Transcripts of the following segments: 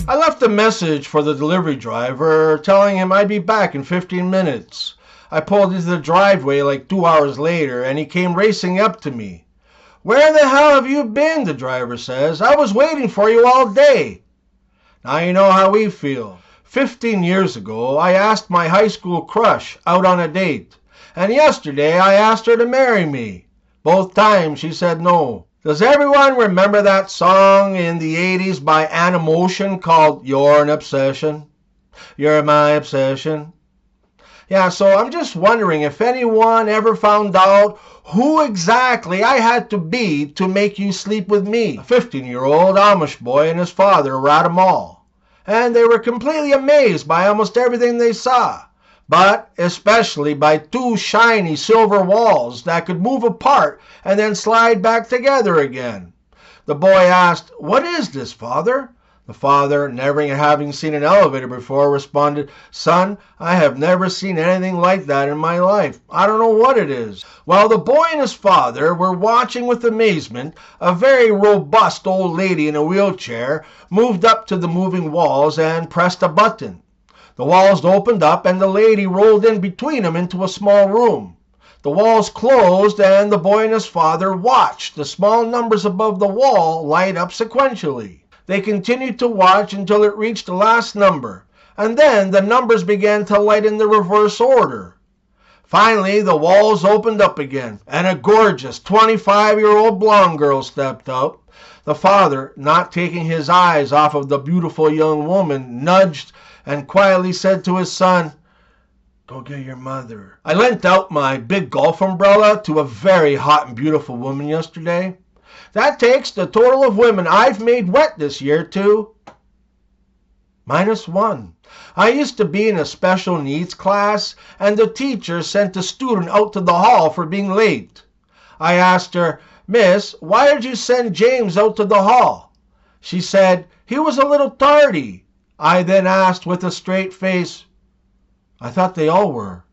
I left a message for the delivery driver telling him I'd be back in 15 minutes. I pulled into the driveway like 2 hours later and he came racing up to me. "Where the hell have you been?" the driver says. "I was waiting for you all day." Now you know how we feel. 15 years ago, I asked my high school crush out on a date. And yesterday, I asked her to marry me. Both times, she said no. Does everyone remember that song in the 80s by Animotion called "You're an Obsession"? You're my obsession. Yeah, so I'm just wondering if anyone ever found out who exactly I had to be to make you sleep with me. A 15-year-old Amish boy and his father were at a mall, and they were completely amazed by almost everything they saw, but especially by two shiny silver walls that could move apart and then slide back together again. The boy asked, "What is this, father?" The father, never having seen an elevator before, responded, "Son, I have never seen anything like that in my life. I don't know what it is." While the boy and his father were watching with amazement, a very robust old lady in a wheelchair moved up to the moving walls and pressed a button. The walls opened up and the lady rolled in between them into a small room. The walls closed and the boy and his father watched the small numbers above the wall light up sequentially. They continued to watch until it reached the last number, and then the numbers began to light in the reverse order. Finally, the walls opened up again, and a gorgeous 25-year-old blonde girl stepped out. The father, not taking his eyes off of the beautiful young woman, nudged and quietly said to his son, "Go get your mother." I lent out my big golf umbrella to a very hot and beautiful woman yesterday. That takes the total of women I've made wet this year to -1. I used to be in a special needs class, and the teacher sent a student out to the hall for being late. I asked her, "Miss, why did you send James out to the hall?" She said, "He was a little tardy." I then asked with a straight face, "I thought they all were.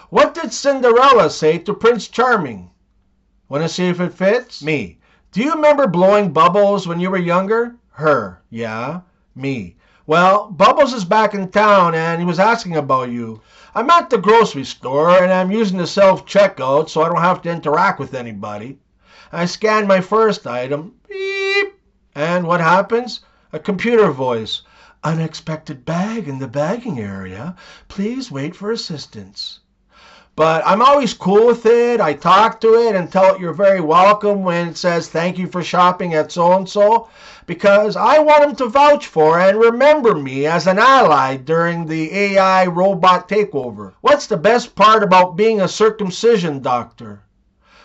What did Cinderella say to Prince Charming?" "Want to see if it fits?" Me. "Do you remember blowing Bubbles when you were younger?" Her. "Yeah." Me. "Well, Bubbles is back in town and he was asking about you. I'm at the grocery store and I'm using the self-checkout so I don't have to interact with anybody. I scan my first item. Beep. And what happens? A computer voice. "Unexpected bag in the bagging area. Please wait for assistance." But I'm always cool with it. I talk to it and tell it you're very welcome when it says thank you for shopping at so-and-so, because I want them to vouch for and remember me as an ally during the AI robot takeover. What's the best part about being a circumcision doctor?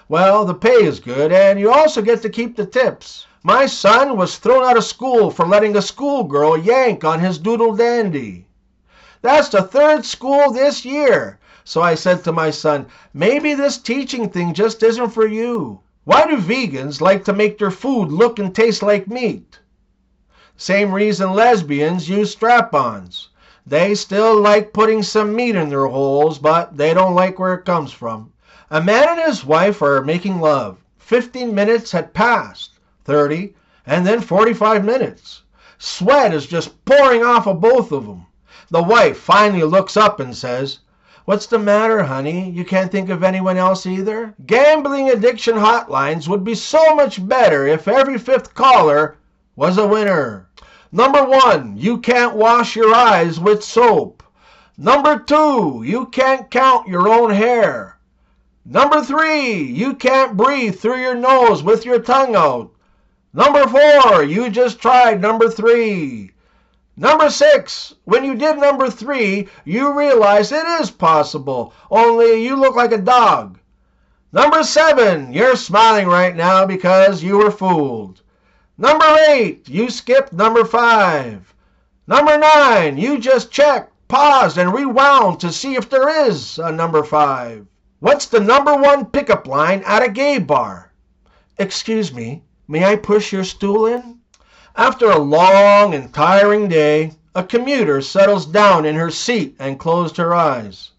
Well, the pay is good and you also get to keep the tips. My son was thrown out of school for letting a schoolgirl yank on his doodle dandy. That's the third school this year. So I said to my son, maybe this teaching thing just isn't for you. Why do vegans like to make their food look and taste like meat? Same reason lesbians use strap-ons. They still like putting some meat in their holes, but they don't like where it comes from. A man and his wife are making love. 15 minutes had passed, 30, and then 45 minutes. Sweat is just pouring off of both of them. The wife finally looks up and says, "What's the matter, honey? You can't think of anyone else either?" Gambling addiction hotlines would be so much better if every fifth caller was a winner. Number 1, you can't wash your eyes with soap. Number 2, you can't count your own hair. Number 3, you can't breathe through your nose with your tongue out. Number 4, you just tried number 3. Number 6, when you did number 3, you realize it is possible, only you look like a dog. Number 7, you're smiling right now because you were fooled. Number 8, you skipped number 5. Number 9, you just checked, paused, and rewound to see if there is a number 5. What's the number 1 pickup line at a gay bar? "Excuse me, may I push your stool in?" After a long and tiring day, a commuter settles down in her seat and closed her eyes.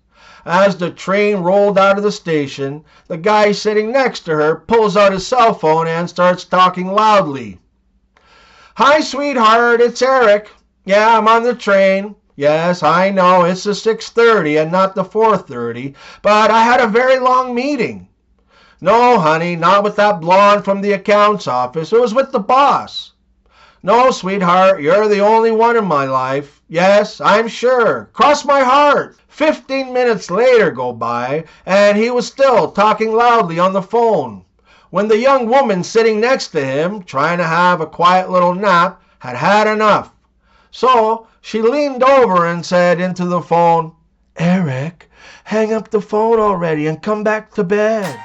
As the train rolled out of the station, the guy sitting next to her pulls out his cell phone and starts talking loudly. "Hi, sweetheart, it's Eric." Yeah, I'm on the train. Yes, I know it's the 6:30 and not the 4:30, but I had a very long meeting. No, honey, not with that blonde from the accounts office. It was with the boss. No, sweetheart, you're the only one in my life. Yes, I'm sure. Cross my heart. 15 minutes later go by, and he was still talking loudly on the phone, when the young woman sitting next to him, trying to have a quiet little nap, had had enough. So she leaned over and said into the phone, "Eric, hang up the phone already and come back to bed."